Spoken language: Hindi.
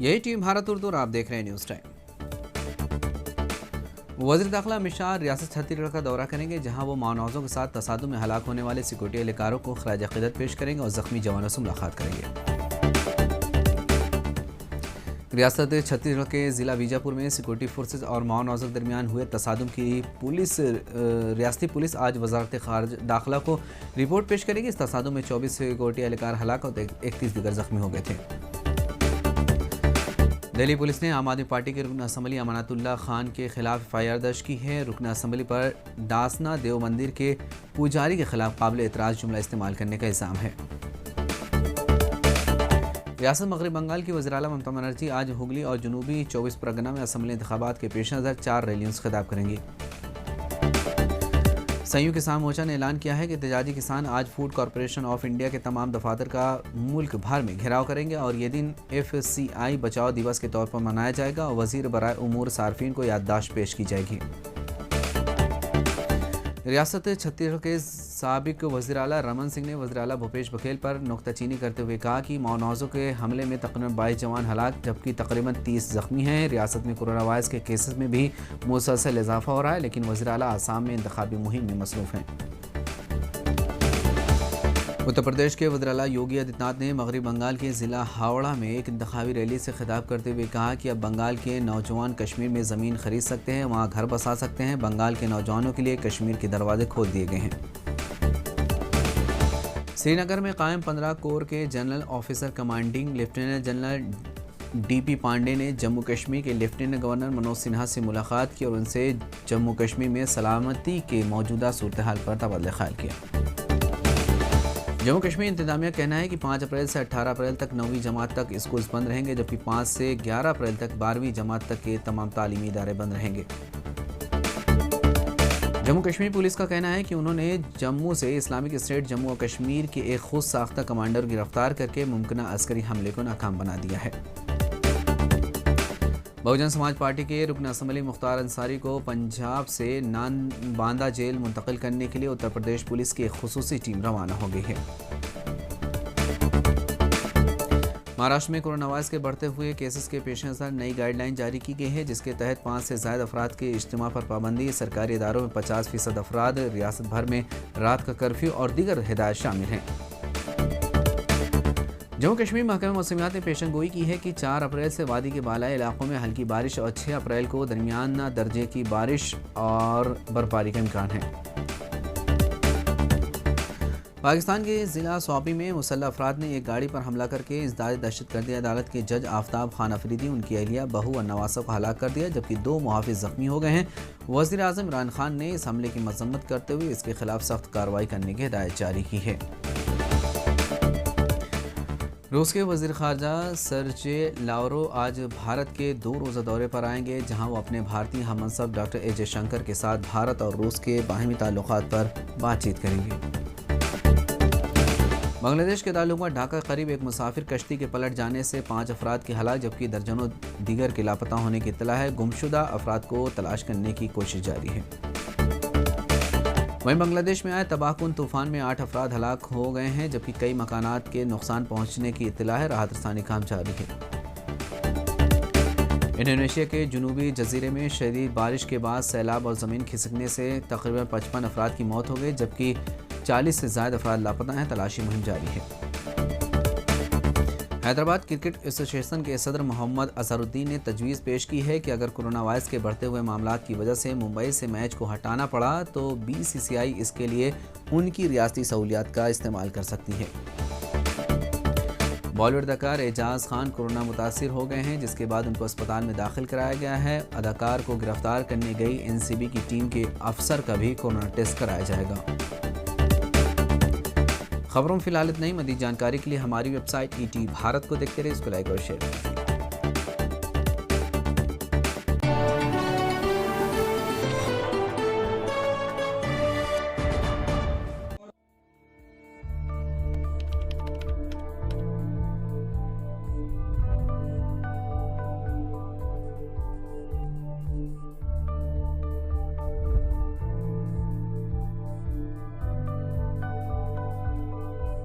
यही टीम भारत उर्दू और आप देख रहे हैं न्यूज़ टाइम। वज़ीर दाखिला अमित शाह रियासत छत्तीसगढ़ का दौरा करेंगे, जहां वो मानौज़ों के साथ तसादुम में हलाक होने वाले सिक्योरिटी एहलकारों को खराज अक़ीदत पेश करेंगे और ज़ख्मी जवानों से मुलाकात करेंगे। रियासत छत्तीसगढ़ के ज़िला बीजापुर में सिक्योरिटी फोर्सेज और माओ-नौज़ों के दरमियान हुए तसादुम की रियासती पुलिस आज वज़ारत ख़ारजा दाखिला को रिपोर्ट पेश करेगी। इस तसादुम में 24 सिक्योरिटी एहलकार हलाक और 31 दीगर ज़ख्मी हो गए थे। दिल्ली पुलिस ने आम आदमी पार्टी के रुकन असम्बली अमानतुल्लाह खान के खिलाफ एफआईआर दर्ज की है। रुकन असम्बली पर दासना देव मंदिर के पुजारी के खिलाफ काबिल एतराज़ जुमला इस्तेमाल करने का इल्ज़ाम है। रियासत मगरबी बंगाल की वज़ीर आला ममता बनर्जी आज हुगली और जनूबी 24 परगना में असम्बली इंतखाबात के पेश नज़र 4 रैलियों से खिताब करेंगी। संयुक्त किसान मोर्चा ने ऐलान किया है कि एहतजाजी किसान आज फूड कॉरपोरेशन ऑफ इंडिया के तमाम दफातर का मुल्क भर में घेराव करेंगे और ये दिन FCI बचाओ दिवस के तौर पर मनाया जाएगा और वज़ीर बराए उमूर सार्फिन को याददाश्त पेश की जाएगी। रियासत छत्तीसगढ़ के साबिक वज़ीर आला रमन सिंह ने वज़ीर आला भूपेश बघेल पर नुक्ताचीनी करते हुए कहा कि माओ-नौज़ों के हमले में तकरीबन 22 जवान हलाक जबकि तकरीबन 30 ज़ख्मी हैं। रियासत में कोरोना वायरस के केसेस में भी मुसलसल इजाफा हो रहा है, लेकिन वज़ीर आला आसाम में इंतखाबी मुहिम में मसरूफ़ हैं। उत्तर प्रदेश के वज़ीर आला योगी आदित्यनाथ ने मगरबी बंगाल के ज़िला हावड़ा में एक इंतखाबी रैली से खिताब करते हुए कहा कि अब बंगाल के नौजवान कश्मीर में ज़मीन खरीद सकते हैं, वहाँ घर बसा सकते हैं। बंगाल के नौजवानों के लिए कश्मीर के दरवाजे खोल दिए गए हैं। श्रीनगर में कायम 15 कोर के general officer commanding lieutenant general DP Pandey ने जम्मू कश्मीर के लेफ्टिनेंट गवर्नर मनोज सिन्हा से मुलाकात की और उनसे जम्मू कश्मीर में सलामती के मौजूदा सूरत हाल पर तबादला ख्याल किया। जम्मू कश्मीर इंतजामिया का कहना है कि 5 अप्रैल से 18 अप्रैल तक 9वीं जमात तक स्कूल्स बंद रहेंगे, जबकि 5 से 11 अप्रैल तक 12वीं जमात तक के तमाम तालीमी इदारे बंद रहेंगे। जम्मू कश्मीर पुलिस का कहना है कि उन्होंने जम्मू से इस्लामिक स्टेट जम्मू और कश्मीर के एक खुद साख्ता कमांडर गिरफ्तार करके मुमकिन अस्करी हमले को नाकाम बना दिया है। बहुजन समाज पार्टी के रुकन असम्बली मुख्तार अंसारी को पंजाब से नानबांदा जेल मुंतकिल करने के लिए उत्तर प्रदेश पुलिस की एक खुसूसी टीम रवाना हो गई है। महाराष्ट्र में कोरोना वायरस के बढ़ते हुए केसेस के पेश नज़र नई गाइडलाइन जारी की गई है, जिसके तहत 5 से ज़्यादा अफराद के इज्तिमा पर पाबंदी, सरकारी इदारों में 50% अफराद, रियासत भर में रात का कर्फ्यू और दीगर हिदायत शामिल हैं। जम्मू कश्मीर महकमा मौसमियात ने पेशन गोई की है कि 4 अप्रैल से वादी के बालाई इलाकों में हल्की बारिश और 6 अप्रैल को दरमियाना दर्जे की बारिश और बर्फबारी का इम्कान है। पाकिस्तान के ज़िला सौबी में मुसल्लह अफराद ने एक गाड़ी पर हमला करके इंसदाद दहशतगर्दी अदालत के जज आफ्ताब खान अफरीदी, उनकी अहलिया, बहू और नवासा को हलाक कर दिया, जबकि 2 मुहाफिज ज़ख्मी हो गए हैं। वज़ीर आज़म इमरान खान ने इस हमले की मजम्मत करते हुए इसके खिलाफ सख्त कार्रवाई करने की हिदायत जारी की है। रूस के वज़ीर ख़ारजा सर्जे लावरोव आज भारत के 2 रोज़ा दौरे पर आएंगे, जहां वो अपने भारतीय हममंसब डॉक्टर A जयशंकर के साथ भारत और रूस के बाहमी ताल्लुकात पर बातचीत करेंगे। बांग्लादेश के ताल्लुक में ढाका करीब एक मुसाफिर कश्ती के पलट जाने से 5 अफराद की हलाक जबकि दर्जनों दीगर के लापता होने की इत्तला है। गुमशुदा अफराद को तलाश करने की कोशिश जारी है। वहीं बांग्लादेश में आए तबाहकुन तूफान में 8 अफराद हलाक हो गए हैं, जबकि कई मकानात के नुकसान पहुंचने की इत्तला है। राहत रसानी काम जारी है। इंडोनेशिया के जनूबी जजीरे में शदीद बारिश के बाद सैलाब और ज़मीन खिसकने से तकरीबन 55 अफराद की मौत हो गई, जबकि 40 से ज़्यादा अफराद लापता हैं। तलाशी मुहिम जारी है। हैदराबाद क्रिकेट एसोसिएशन के सदर मोहम्मद अजहरुद्दीन ने तजवीज़ पेश की है कि अगर कोरोना वायरस के बढ़ते हुए मामलात की वजह से मुंबई से मैच को हटाना पड़ा तो BCCI इसके लिए उनकी रियासती सहूलियात का इस्तेमाल कर सकती है। बॉलीवुड अदाकार एजाज खान कोरोना मुतासिर हो गए हैं, जिसके बाद उनको अस्पताल में दाखिल कराया गया है। अदाकार को गिरफ्तार करने गई NCB की टीम के अफसर का भी कोरोना टेस्ट कराया जाएगा। खबरों में फिलहाल इतना ही। मज़ीद जानकारी के लिए हमारी वेबसाइट ET भारत को देखते रहिए, इसको लाइक और शेयर करें।